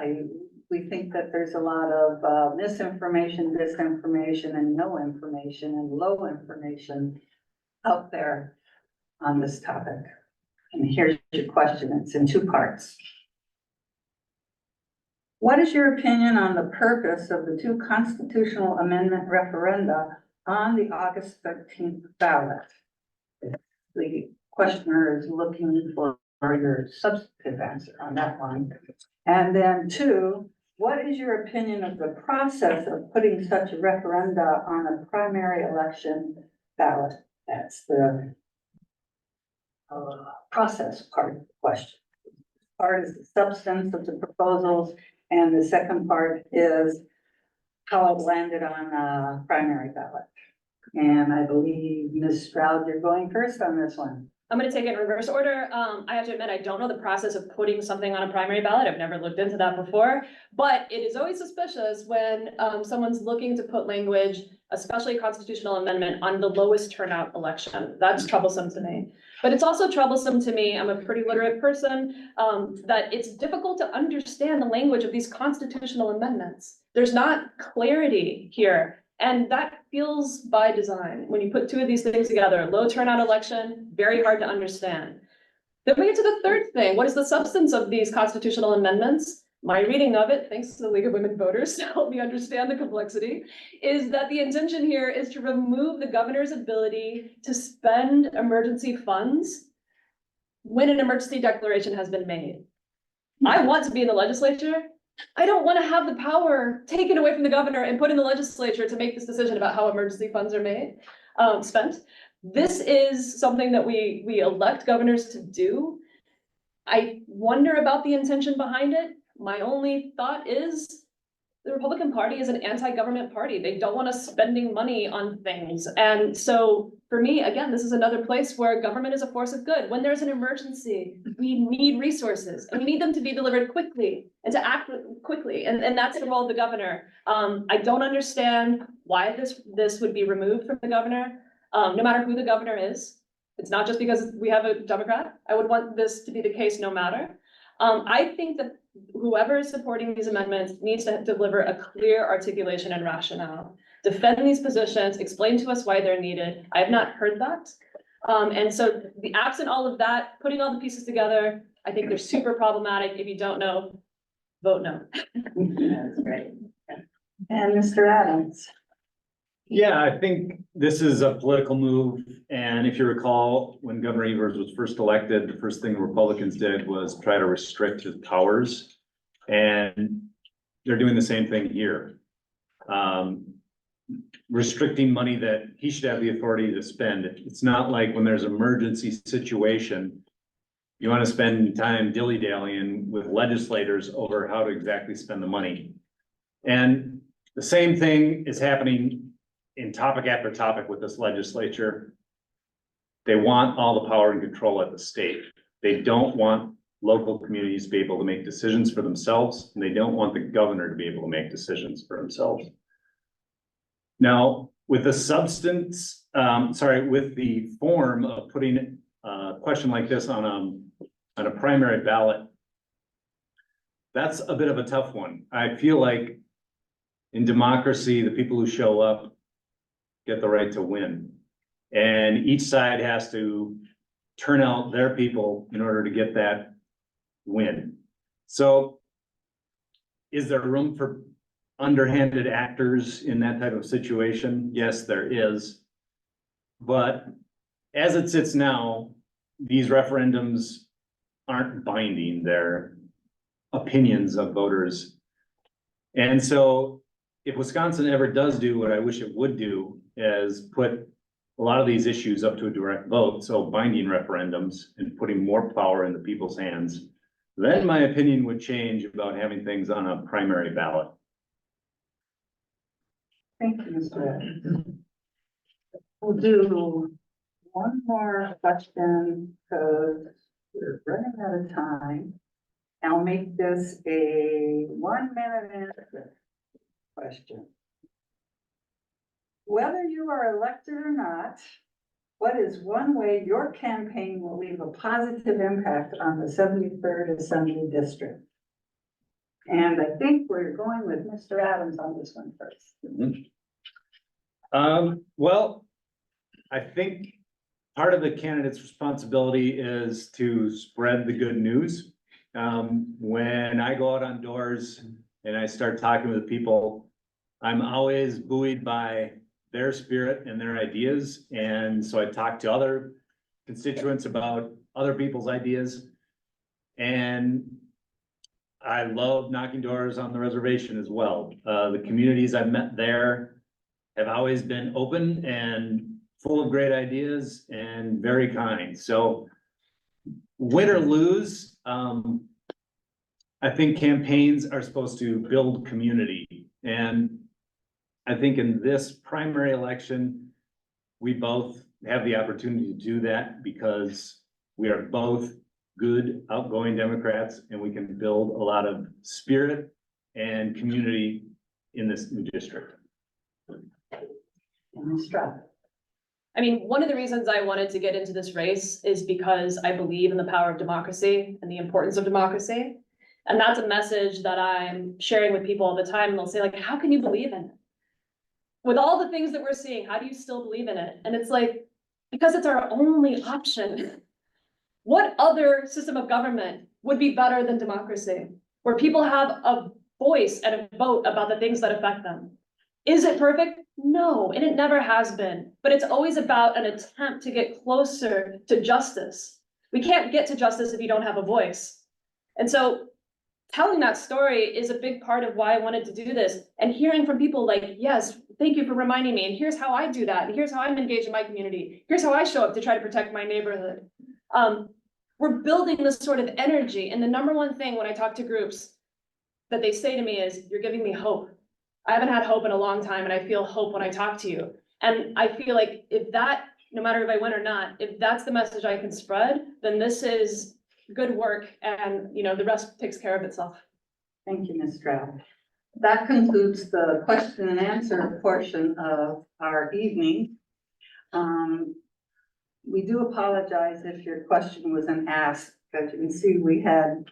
we think that there's a lot of misinformation, disinformation, and no information and low information out there on this topic. And here's your question. It's in 2 parts. What is your opinion on the purpose of the 2 constitutional amendment referenda on the August 13th ballot? The questioner is looking for your substantive answer on that one. And then 2, what is your opinion of the process of putting such a referenda on a primary election ballot? That's the process part of the question. Part is the substance of the proposals, and the second part is how it landed on a primary ballot. And I believe, Ms. Stroud, you're going first on this one. I'm gonna take it in reverse order. I have to admit, I don't know the process of putting something on a primary ballot. I've never looked into that before. But it is always suspicious when someone's looking to put language, especially a constitutional amendment, on the lowest turnout election. That's troublesome to me. But it's also troublesome to me, I'm a pretty literate person, that it's difficult to understand the language of these constitutional amendments. There's not clarity here. And that feels by design. When you put 2 of these things together, low turnout election, very hard to understand. Then we get to the third thing. What is the substance of these constitutional amendments? My reading of it, thanks to the League of Women Voters to help me understand the complexity, is that the intention here is to remove the governor's ability to spend emergency funds when an emergency declaration has been made. I want to be in the legislature. I don't want to have the power taken away from the governor and put in the legislature to make this decision about how emergency funds are made, spent. This is something that we elect governors to do. I wonder about the intention behind it. My only thought is the Republican Party is an anti-government party. They don't want us spending money on things. And so for me, again, this is another place where government is a force of good. When there's an emergency, we need resources and we need them to be delivered quickly and to act quickly. And that's the role of the governor. I don't understand why this would be removed from the governor, no matter who the governor is. It's not just because we have a Democrat. I would want this to be the case no matter. I think that whoever is supporting these amendments needs to deliver a clear articulation and rationale. Defend these positions, explain to us why they're needed. I have not heard that. And so the absent all of that, putting all the pieces together, I think they're super problematic. If you don't know, vote no. That's great. And Mr. Adams? Yeah, I think this is a political move, and if you recall, when Governor Evers was first elected, the first thing the Republicans did was try to restrict his powers. And they're doing the same thing here. Restricting money that he should have the authority to spend. It's not like when there's an emergency situation, you want to spend time dilly-dallying with legislators over how to exactly spend the money. And the same thing is happening in topic after topic with this legislature. They want all the power and control at the state. They don't want local communities to be able to make decisions for themselves, and they don't want the governor to be able to make decisions for himself. Now, with the substance, with the form of putting a question like this on a primary ballot, that's a bit of a tough one. I feel like in democracy, the people who show up get the right to win. And each side has to turn out their people in order to get that win. So is there room for underhanded actors in that type of situation? Yes, there is. But as it sits now, these referendums aren't binding. They're opinions of voters. And so if Wisconsin ever does do what I wish it would do, is put a lot of these issues up to a direct vote, so binding referendums and putting more power in the people's hands, then my opinion would change about having things on a primary ballot. Thank you, Mr. Adams. We'll do one more question because we're running out of time. I'll make this a 1 minute answer question. Whether you are elected or not, what is one way your campaign will leave a positive impact on the 73rd Assembly District? And I think we're going with Mr. Adams on this one first. Well, I think part of the candidate's responsibility is to spread the good news. When I go out on doors and I start talking with people, I'm always buoyed by their spirit and their ideas. And so I talk to other constituents about other people's ideas. And I love knocking doors on the reservation as well. The communities I've met there have always been open and full of great ideas and very kind. So win or lose, I think campaigns are supposed to build community. And I think in this primary election, we both have the opportunity to do that because we are both good, outgoing Democrats, and we can build a lot of spirit and community in this new district. And Ms. Stroud. I mean, one of the reasons I wanted to get into this race is because I believe in the power of democracy and the importance of democracy. And that's a message that I'm sharing with people all the time. And they'll say, like, how can you believe in it? With all the things that we're seeing, how do you still believe in it? And it's like, because it's our only option. What other system of government would be better than democracy, where people have a voice and a vote about the things that affect them? Is it perfect? No, and it never has been, but it's always about an attempt to get closer to justice. We can't get to justice if you don't have a voice. And so telling that story is a big part of why I wanted to do this, and hearing from people like, yes, thank you for reminding me, and here's how I do that, and here's how I'm engaged in my community, here's how I show up to try to protect my neighborhood. We're building this sort of energy, and the number one thing when I talk to groups that they say to me is, you're giving me hope. I haven't had hope in a long time, and I feel hope when I talk to you. And I feel like if that, no matter if I win or not, if that's the message I can spread, then this is good work, and the rest takes care of itself. Thank you, Ms. Stroud. That concludes the question and answer portion of our evening. We do apologize if your question wasn't asked, but you can see we had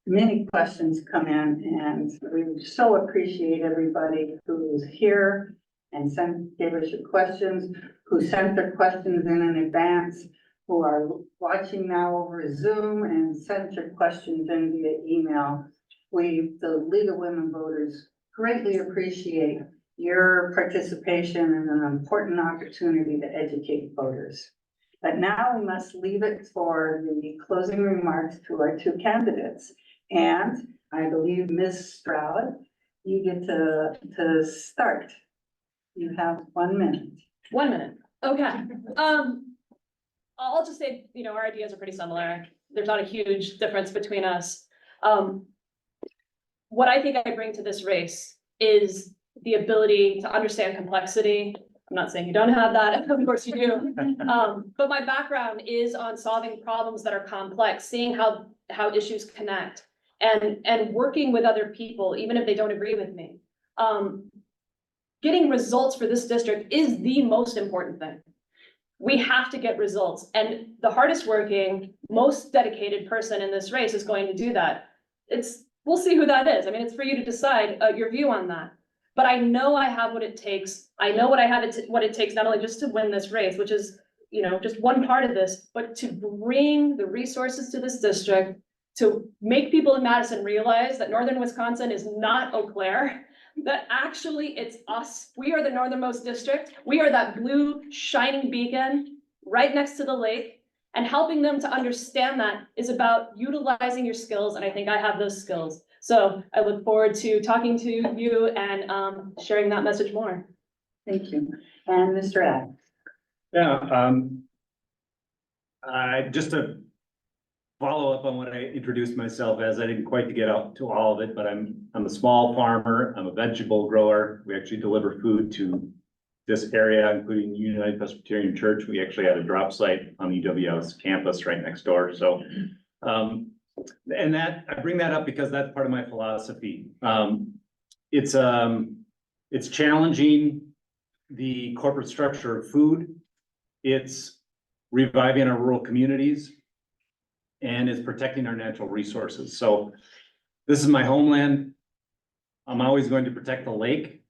many questions come in, and we so appreciate everybody who's here and gave us your questions, who sent their questions in advance, who are watching now over Zoom and sent your questions in via email. We, the League of Women Voters, greatly appreciate your participation in an important opportunity to educate voters. But now we must leave it for the closing remarks to our two candidates. And I believe Ms. Stroud, you get to start. You have 1 minute. 1 minute. Okay. I'll just say, you know, our ideas are pretty similar. There's not a huge difference between us. What I think I bring to this race is the ability to understand complexity. I'm not saying you don't have that, of course you do. But my background is on solving problems that are complex, seeing how issues connect, and working with other people, even if they don't agree with me. Getting results for this district is the most important thing. We have to get results, and the hardest working, most dedicated person in this race is going to do that. We'll see who that is. I mean, it's for you to decide your view on that. But I know I have what it takes. I know what it takes, not only just to win this race, which is, you know, just one part of this, but to bring the resources to this district, to make people in Madison realize that Northern Wisconsin is not Eau Claire, that actually it's us. We are the northernmost district. We are that blue shining beacon right next to the lake. And helping them to understand that is about utilizing your skills. And I think I have those skills. So I look forward to talking to you and sharing that message more. Thank you. And Mr. Adams. Yeah, just to follow up on what I introduced myself as, I didn't quite get out to all of it, but I'm a small farmer. I'm a vegetable grower. We actually deliver food to this area, including United Presbyterian Church. We actually had a drop site on the UWS campus right next door. So, and that, I bring that up because that's part of my philosophy. It's challenging the corporate structure of food. It's reviving our rural communities, and it's protecting our natural resources. So this is my homeland. I'm always going to protect the lake.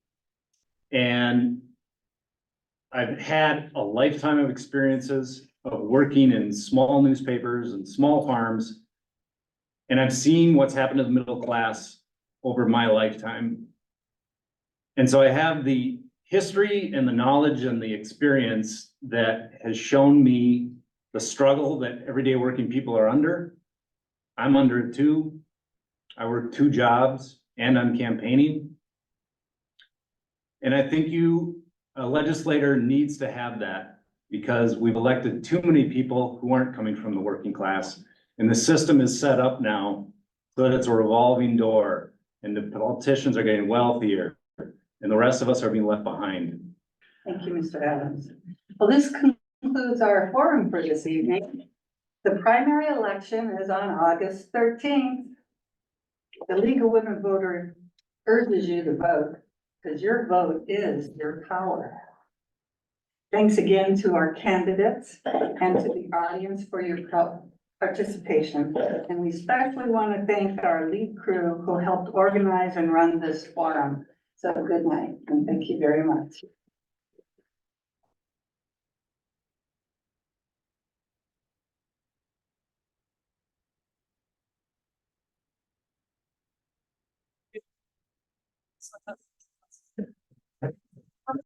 And I've had a lifetime of experiences of working in small newspapers and small farms. And I've seen what's happened to the middle class over my lifetime. And so I have the history and the knowledge and the experience that has shown me the struggle that everyday working people are under. I'm under it too. I work 2 jobs and I'm campaigning. And I think a legislator needs to have that, because we've elected too many people who aren't coming from the working class. And the system is set up now so that it's a revolving door, and the politicians are getting wealthier and the rest of us are being left behind. Thank you, Mr. Adams. Well, this concludes our forum for this evening. The primary election is on August 13th. The League of Women Voters urges you to vote, because your vote is your power. Thanks again to our candidates and to the audience for your participation. And we especially want to thank our lead crew who helped organize and run this forum. So good night, and thank you very much.